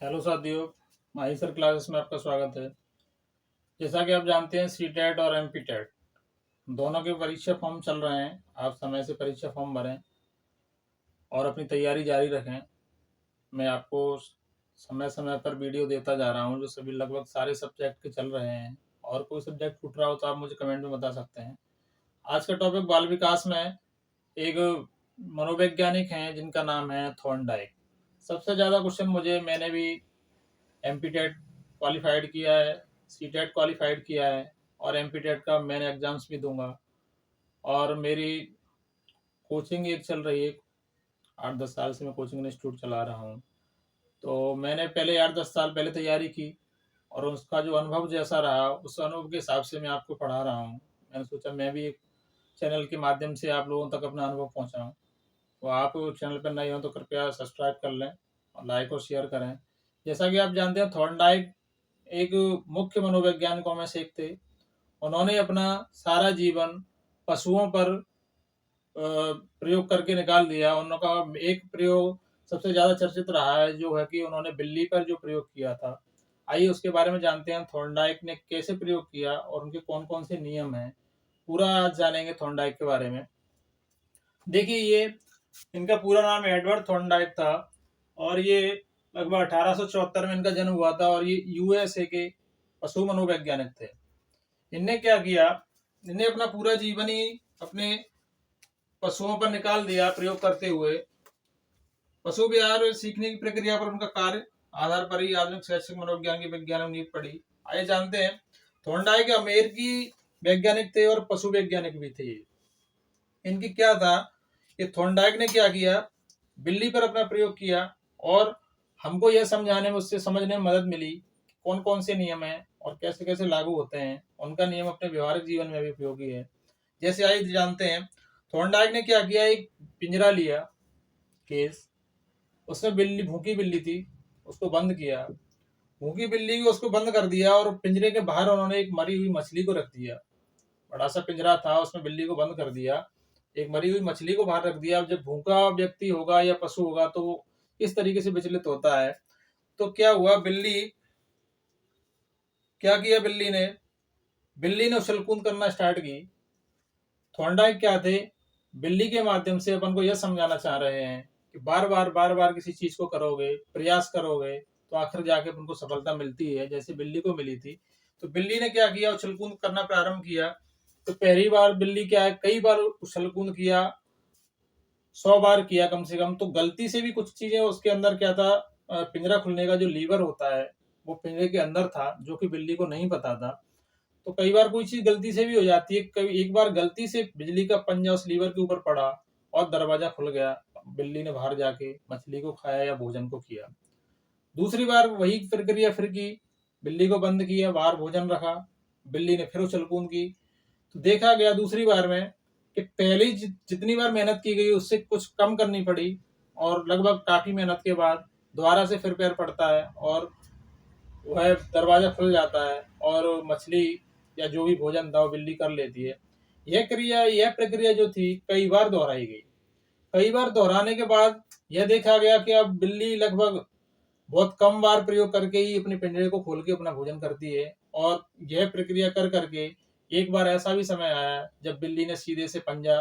Hello साथियों, माही sir classes में आपका स्वागत है। जैसा कि आप जानते हैं, सी टेट और एम पी टेट दोनों के परीक्षा फॉर्म चल रहे हैं। आप समय से परीक्षा फॉर्म भरें और अपनी तैयारी जारी रखें। मैं आपको समय समय पर वीडियो देता जा रहा हूं, जो सभी लगभग सारे सब्जेक्ट के चल रहे हैं। और कोई सब्जेक्ट छूट रहा हो तो आप मुझे कमेंट में बता सकते हैं। आज का टॉपिक बाल विकास में एक मनोवैज्ञानिक हैं जिनका नाम है थॉर्नडाइक। सबसे ज़्यादा क्वेश्चन मैंने भी एम पी टेट क्वालिफाइड किया है, सी टेट क्वालिफाइड किया है और एम पी टेट का मैंने एग्ज़ाम्स भी दूंगा। और मेरी कोचिंग एक चल रही है, 8-10 साल से मैं कोचिंग इंस्टीट्यूट चला रहा हूँ। तो मैंने पहले 8-10 साल पहले तैयारी की और उसका जो अनुभव जैसा रहा, उस अनुभव के हिसाब से मैं आपको पढ़ा रहा हूँ। मैंने सोचा मैं भी एक चैनल के माध्यम से आप लोगों तक अपना अनुभव पहुँचाऊँ। तो आप चैनल पर नए हो तो कृपया सब्सक्राइब कर लें और लाइक और शेयर करें। जैसा कि आप जानते हैं, थॉर्नडाइक एक मुख्य मनोवैज्ञानिकों में से एक थे। उन्होंने अपना सारा जीवन पशुओं पर प्रयोग करके निकाल दिया। उनका एक प्रयोग सबसे ज़्यादा चर्चित रहा है, जो है कि उन्होंने बिल्ली पर जो प्रयोग किया था। आइए उसके बारे में जानते हैं, थॉर्नडाइक ने कैसे प्रयोग किया और उनके कौन कौन से नियम हैं। पूरा आज जानेंगे थॉर्नडाइक के बारे में। देखिए, ये इनका पूरा नाम एडवर्ड थॉर्नडाइक था और ये लगभग 1874 में इनका जन्म हुआ था और ये यूएसए के पशु मनोवैज्ञानिक थे। इनने क्या किया, इनने अपना पूरा जीवन ही अपने पशुओं पर निकाल दिया प्रयोग करते हुए। पशु विहार सीखने की प्रक्रिया पर उनका कार्य आधार पर ही आधुनिक शैक्षिक मनोविज्ञान की वैज्ञानिक नींव पड़ी। आइए जानते हैं, थॉर्नडाइक अमेरिकी वैज्ञानिक थे और पशु वैज्ञानिक भी थे। इनकी क्या था कि थॉर्नडाइक ने क्या किया, बिल्ली पर अपना प्रयोग किया और हमको यह समझाने में, उससे समझने में मदद मिली कौन कौन से नियम हैं और कैसे कैसे लागू होते हैं। उनका नियम अपने व्यवहारिक जीवन में भी उपयोगी है। जैसे आइए जानते हैं, थॉर्नडाइक ने क्या किया, एक पिंजरा लिया, केस, उसमें बिल्ली, भूखी बिल्ली थी, उसको बंद किया। भूखी बिल्ली को उसको बंद कर दिया और पिंजरे के बाहर उन्होंने एक मरी हुई मछली को रख दिया। बड़ा सा पिंजरा था, उसमें बिल्ली को बंद कर दिया, एक मरी हुई मछली को बाहर रख दिया। अब जब भूखा व्यक्ति होगा या पशु होगा तो वो इस तरीके से विचलित होता है। तो क्या हुआ, क्या किया बिल्ली ने उछल कूद करना स्टार्ट की। थॉर्नडाइक क्या थे, बिल्ली के माध्यम से अपन को यह समझाना चाह रहे हैं कि बार बार किसी चीज को करोगे, प्रयास करोगे तो आखिर जाके उनको सफलता मिलती है, जैसे बिल्ली को मिली थी। तो बिल्ली ने क्या किया, उछल कूद करना प्रारंभ किया। तो पहली बार बिल्ली क्या है, कई बार उछल कूद किया, 100 बार किया कम से कम। तो गलती से भी कुछ चीजें उसके अंदर क्या था, पिंजरा खुलने का जो लीवर होता है वो पिंजरे के अंदर था, जो कि बिल्ली को नहीं पता था। तो कई बार कोई चीज गलती से भी हो जाती है। कभी एक बार गलती से बिजली का पंजा उस लीवर के ऊपर पड़ा और दरवाजा खुल गया। बिल्ली ने बाहर जाके मछली को खाया या भोजन को किया। दूसरी बार वही प्रक्रिया फिर की, बिल्ली को बंद किया, बाहर भोजन रखा, बिल्ली ने फिर उछल कूद की। तो देखा गया दूसरी बार में कि पहले जितनी बार मेहनत की गई उससे कुछ कम करनी पड़ी और लगभग काफी मेहनत के बाद दोबारा से फिर पैर पड़ता है और वह दरवाजा खुल जाता है और मछली या जो भी भोजन था वो बिल्ली कर लेती है। यह प्रक्रिया जो थी कई बार दोहराई गई। कई बार दोहराने के बाद यह देखा गया कि अब बिल्ली लगभग बहुत कम बार प्रयोग करके ही अपने पिंजरे को खोल के अपना भोजन करती है। और यह प्रक्रिया कर करके एक बार ऐसा भी समय आया जब बिल्ली ने सीधे से पंजा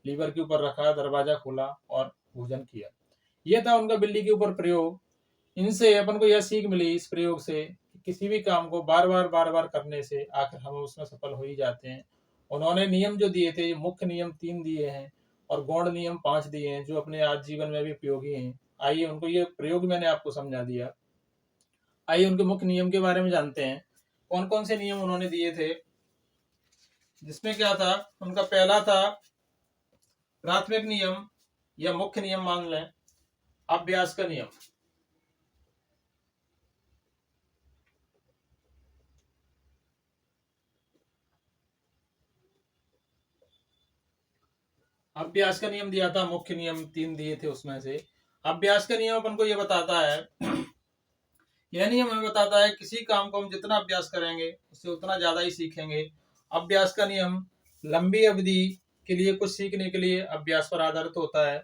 लीवर के ऊपर रखा, दरवाजा खोला और भोजन किया। यह था उनका बिल्ली के ऊपर प्रयोग। इनसे अपन को यह सीख मिली इस प्रयोग से कि किसी भी काम को बार बार करने से आखिर हम उसमें सफल हो ही जाते हैं। उन्होंने नियम जो दिए थे, मुख्य नियम 3 दिए हैं और गौण नियम 5 दिए हैं, जो अपने आज जीवन में भी उपयोगी हैं। आइए उनको ये प्रयोग मैंने आपको समझा दिया। आइए उनके मुख्य नियम के बारे में जानते हैं, कौन कौन से नियम उन्होंने दिए थे। जिसमें क्या था, उनका पहला था प्राथमिक नियम या मुख्य नियम मान लें, अभ्यास का नियम। अभ्यास का नियम दिया था, मुख्य नियम 3 दिए थे उसमें से। अभ्यास का नियम अपन को यह बताता है यह नियम हमें बताता है किसी काम को हम जितना अभ्यास करेंगे उससे उतना ज्यादा ही सीखेंगे। अभ्यास का नियम लंबी अवधि के लिए कुछ सीखने के लिए अभ्यास पर आधारित होता है।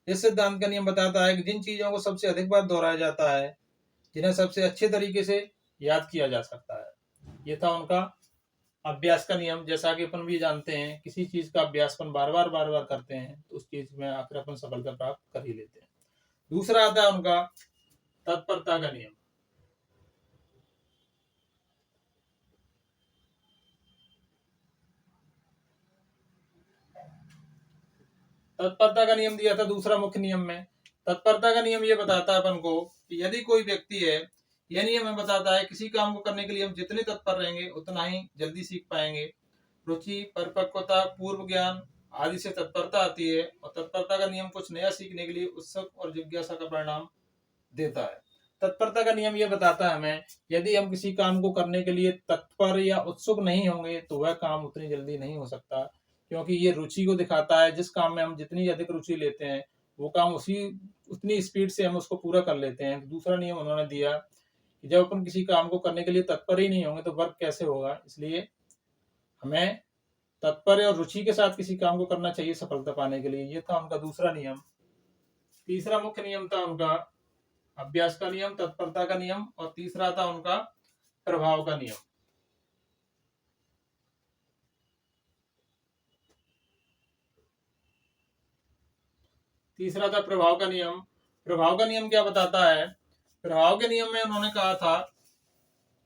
इस सिद्धांत का नियम बताता है कि जिन चीजों को सबसे अधिक बार दोहराया जाता है जिन्हें सबसे अच्छे तरीके से याद किया जा सकता है। ये था उनका अभ्यास का नियम। जैसा कि अपन भी जानते हैं, किसी चीज का अभ्यास अपन बार बार करते हैं तो उस चीज में आखिर अपन सफलता प्राप्त कर ही लेते हैं। दूसरा आता है उनका तत्परता का नियम। तत्परता का नियम दिया था दूसरा मुख्य नियम में। तत्परता का नियम ये बताता है अपन को कि यदि कोई व्यक्ति है, यह नियम हमें बताता है किसी काम को करने के लिए हम जितने तत्पर रहेंगे उतना ही जल्दी सीख पाएंगे। रुचि, परिपक्वता, पूर्व ज्ञान आदि से तत्परता आती है, और तत्परता का नियम कुछ नया सीखने के लिए उत्सुक और जिज्ञासा का परिणाम देता है। तत्परता का नियम यह बताता है हमें, यदि हम किसी काम को करने के लिए तत्पर या उत्सुक नहीं होंगे तो वह काम उतनी जल्दी नहीं हो सकता, क्योंकि ये रुचि को दिखाता है। जिस काम में हम जितनी अधिक रुचि लेते हैं वो काम उतनी स्पीड से हम उसको पूरा कर लेते हैं। दूसरा नियम उन्होंने दिया कि जब अपन किसी काम को करने के लिए तत्पर ही नहीं होंगे तो वर्क कैसे होगा, इसलिए हमें तत्पर और रुचि के साथ किसी काम को करना चाहिए सफलता पाने के लिए। ये था उनका दूसरा नियम। तीसरा मुख्य नियम था उनका अभ्यास का नियम, तत्परता का नियम, और तीसरा था उनका प्रभाव का नियम। तीसरा था प्रभाव का नियम। प्रभाव का नियम क्या बताता है? प्रभाव के नियम में उन्होंने कहा था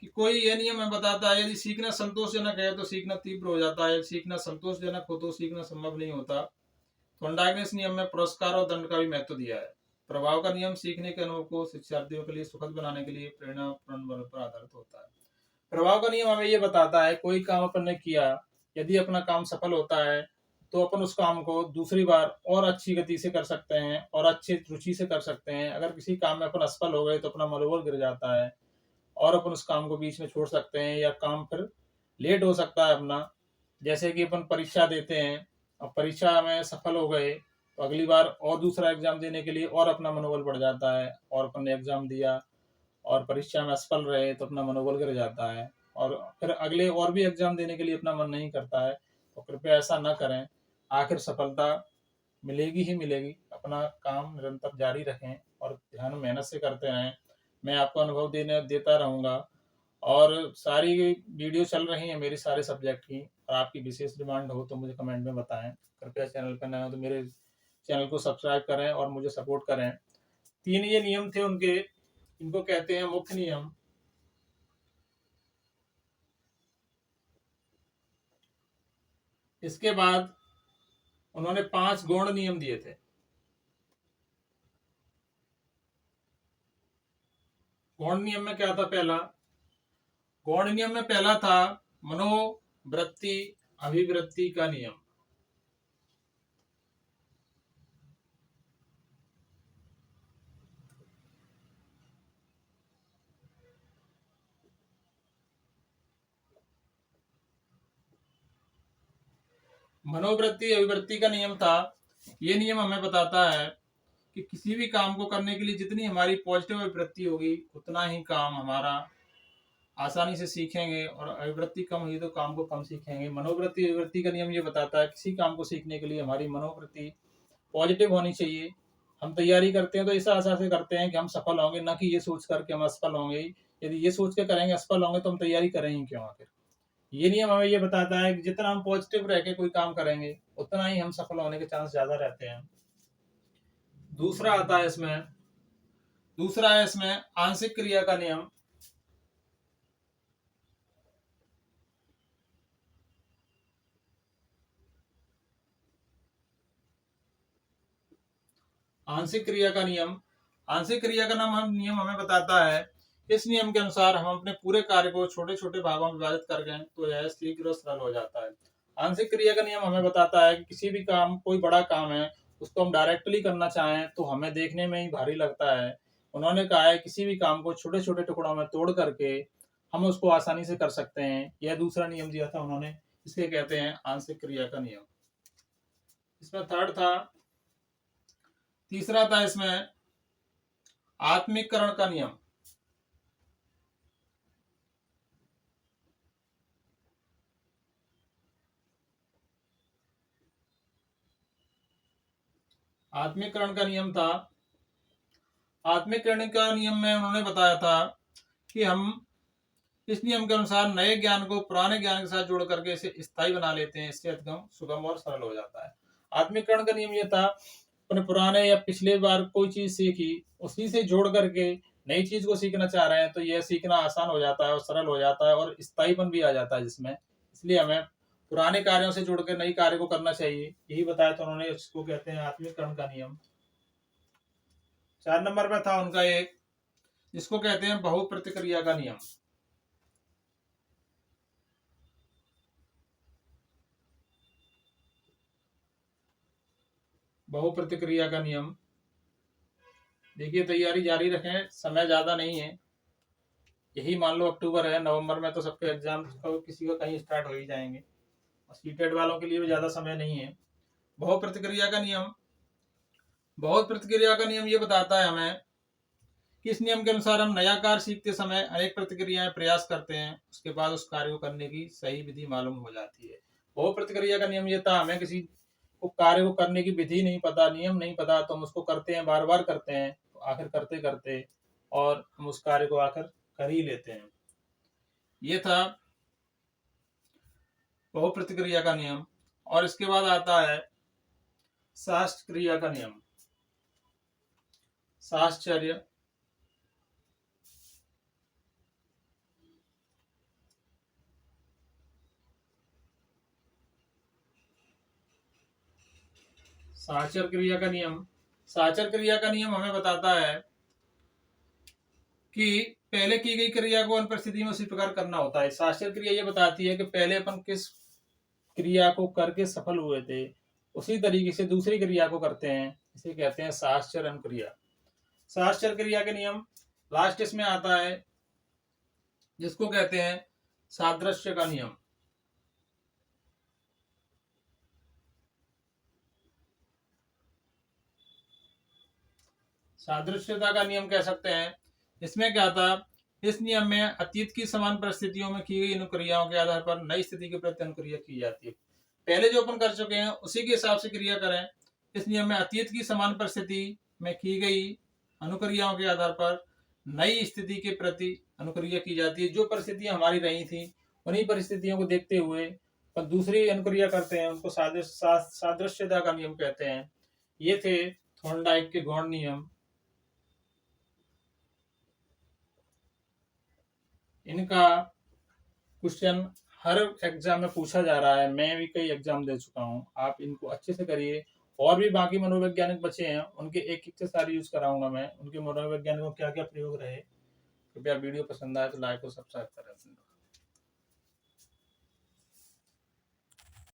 कि कोई यह नियम हमें बताता है, यदि सीखना संतोषजनक है तो सीखना तीव्र हो जाता है, सीखना संतोषजनक हो तो सीखना संभव नहीं होता। थॉर्नडाइक ने इस नियम में पुरस्कार और दंड का भी महत्व दिया है। प्रभाव का नियम सीखने के अनुभव को शिक्षार्थियों के लिए सुखद बनाने के लिए प्रेरणापूर्ण बल पर आधारित होता है। प्रभाव का नियम हमें यह बताता है, कोई काम अपन ने किया, यदि अपना काम सफल होता है तो अपन उस काम को दूसरी बार और अच्छी गति से कर सकते हैं और अच्छी रुचि से कर सकते हैं। अगर किसी काम में अपन असफल हो गए तो अपना मनोबल गिर जाता है और अपन उस काम को बीच में छोड़ सकते हैं, या काम फिर लेट हो सकता है अपना। जैसे कि अपन परीक्षा देते हैं, अब परीक्षा में सफल हो गए तो अगली बार और दूसरा एग्जाम देने के लिए और अपना मनोबल बढ़ जाता है, और अपन ने एग्जाम दिया और परीक्षा में असफल रहे तो अपना मनोबल गिर जाता है और फिर अगले और भी एग्जाम देने के लिए अपना मन नहीं करता है। तो कृपया ऐसा ना करें, आखिर सफलता मिलेगी ही मिलेगी। अपना काम निरंतर जारी रखें और ध्यान मेहनत से करते रहें। मैं आपको अनुभव देता रहूँगा, और सारी वीडियो चल रही हैं मेरी सारे सब्जेक्ट की, और आपकी विशेष डिमांड हो तो मुझे कमेंट में बताएं। कृपया चैनल पर नए हो तो मेरे चैनल को सब्सक्राइब करें और मुझे सपोर्ट करें। 3 ये नियम थे उनके, इनको कहते हैं मुख्य नियम। इसके बाद उन्होंने 5 गौण नियम दिए थे। गौण नियम में क्या था? गौण नियम में पहला था मनोवृत्ति अभिवृत्ति का नियम। मनोवृत्ति अभिवृत्ति का नियम था, ये नियम हमें बताता है कि किसी भी काम को करने के लिए जितनी हमारी पॉजिटिव अभिवृत्ति होगी उतना ही काम हमारा आसानी से सीखेंगे, और अभिवृत्ति कम हुई तो काम को कम सीखेंगे। मनोवृत्ति अभिवृत्ति का नियम ये बताता है किसी काम को सीखने के लिए हमारी मनोवृत्ति पॉजिटिव होनी चाहिए। हम तैयारी करते हैं तो इस आशा से करते हैं कि हम सफल होंगे, ना कि ये सोच करके हम असफल होंगे। यदि ये सोच के करेंगे असफल होंगे तो हम तैयारी करें ही क्यों आखिर। ये नियम हमें ये बताता है कि जितना हम पॉजिटिव रह के कोई काम करेंगे उतना ही हम सफल होने के चांस ज्यादा रहते हैं। दूसरा आता है इसमें, दूसरा है इसमें आंशिक क्रिया का नियम। आंशिक क्रिया का नियम, आंशिक क्रिया का नियम हमें बताता है, इस नियम के अनुसार हम अपने पूरे कार्य को छोटे छोटे भागों में विभाजित कर गए तो यह शीघ्र और सरल हो जाता है। आंशिक क्रिया का नियम हमें बताता है कि किसी भी काम, कोई बड़ा काम है, उसको हम डायरेक्टली करना चाहें तो हमें देखने में ही भारी लगता है। उन्होंने कहा है किसी भी काम को छोटे छोटे टुकड़ों में तोड़ करके हम उसको आसानी से कर सकते हैं। यह दूसरा नियम दिया था उन्होंने, इसके कहते हैं आंशिक क्रिया का नियम। इसमें थर्ड था, तीसरा था इसमें आत्मीकरण का नियम। आत्मीकरण का नियम था, आत्मिक कणिका नियम में उन्होंने बताया था कि हम इस नियम के अनुसार नए ज्ञान को पुराने ज्ञान के साथ जोड़ करके इसे स्थायी बना लेते हैं, इससे अधिगम सुगम और सरल हो जाता है। आत्मिकरण का नियम यह था, अपने पुराने या पिछले बार कोई चीज सीखी, उसी से जोड़ करके नई चीज को सीखना चाह रहे हैं तो यह सीखना आसान हो जाता है और सरल हो जाता है और स्थायीपन भी आ जाता है जिसमें। इसलिए हमें पुराने कार्यों से जुड़ कर नई कार्य को करना चाहिए, यही बताया था उन्होंने। इसको कहते हैं आत्मिकरण का नियम। 4 नंबर में था उनका एक, जिसको कहते हैं बहुप्रतिक्रिया का नियम। बहुप्रतिक्रिया का नियम, देखिए तैयारी जारी रखें, समय ज्यादा नहीं है, यही मान लो अक्टूबर है, नवंबर में तो सबके एग्जाम किसी का कहीं स्टार्ट हो ही जाएंगे, सीटेट वालों के लिए भी ज्यादा समय नहीं है। बहुप्रतिक्रिया का नियम, बहुप्रतिक्रिया का नियम ये बताता है हमें कि इस नियम के अनुसार हम नया कार्य सीखते समय अनेक प्रतिक्रियाएं प्रयास करते हैं, उसके बाद उस कार्य को करने की सही विधि मालूम हो जाती है। बहुप्रतिक्रिया का नियम ये था, हमें किसी को कार्य को करने की विधि नहीं पता, नियम नहीं पता, तो हम उसको करते हैं, बार बार करते हैं, तो आखिर करते करते और हम उस कार्य को आखिर कर ही लेते हैं। ये था बहुप्रतिक्रिया का नियम। और इसके बाद आता है साहचर्य क्रिया का नियम। साहचर्य, साहचर्य क्रिया का नियम, साहचर्य क्रिया का नियम हमें बताता है कि पहले की गई क्रिया को अन्य परिस्थिति में उसी प्रकार करना होता है। साहचर्य क्रिया ये बताती है कि पहले अपन किस क्रिया को करके सफल हुए थे, उसी तरीके से दूसरी क्रिया को करते हैं, इसे कहते हैं साहचर्य क्रिया। साहचर्य क्रिया के नियम लास्ट इसमें आता है, जिसको कहते हैं सादृश्य का नियम। सादृश्यता का नियम कह सकते हैं। इसमें क्या था, इस नियम में अतीत की समान परिस्थितियों में की गई अनुक्रियाओं के आधार पर नई स्थिति के प्रति अनुक्रिया की जाती है। पहले जो अपन कर चुके हैं उसी के हिसाब से क्रिया करें। इस नियम में अतीत की समान परिस्थिति में की गई अनुक्रियाओं के आधार पर नई स्थिति के प्रति अनुक्रिया की जाती है। जो परिस्थितियां हमारी रही थी उन्हीं परिस्थितियों को देखते हुए पर दूसरी अनुक्रिया करते हैं, उनको सादृश्यता का नियम कहते हैं। ये थे थॉर्नडाइक के गौण नियम। इनका क्वेश्चन हर एग्जाम में पूछा जा रहा है, मैं भी कई एग्जाम दे चुका हूं। आप इनको अच्छे से करिए। और भी बाकी मनोवैज्ञानिक बचे हैं, उनके एक एक से सारे यूज कराऊंगा मैं, उनके मनोवैज्ञानिक को क्या क्या प्रयोग रहे। कृपया वीडियो पसंद आए तो लाइक और सब्सक्राइब करें।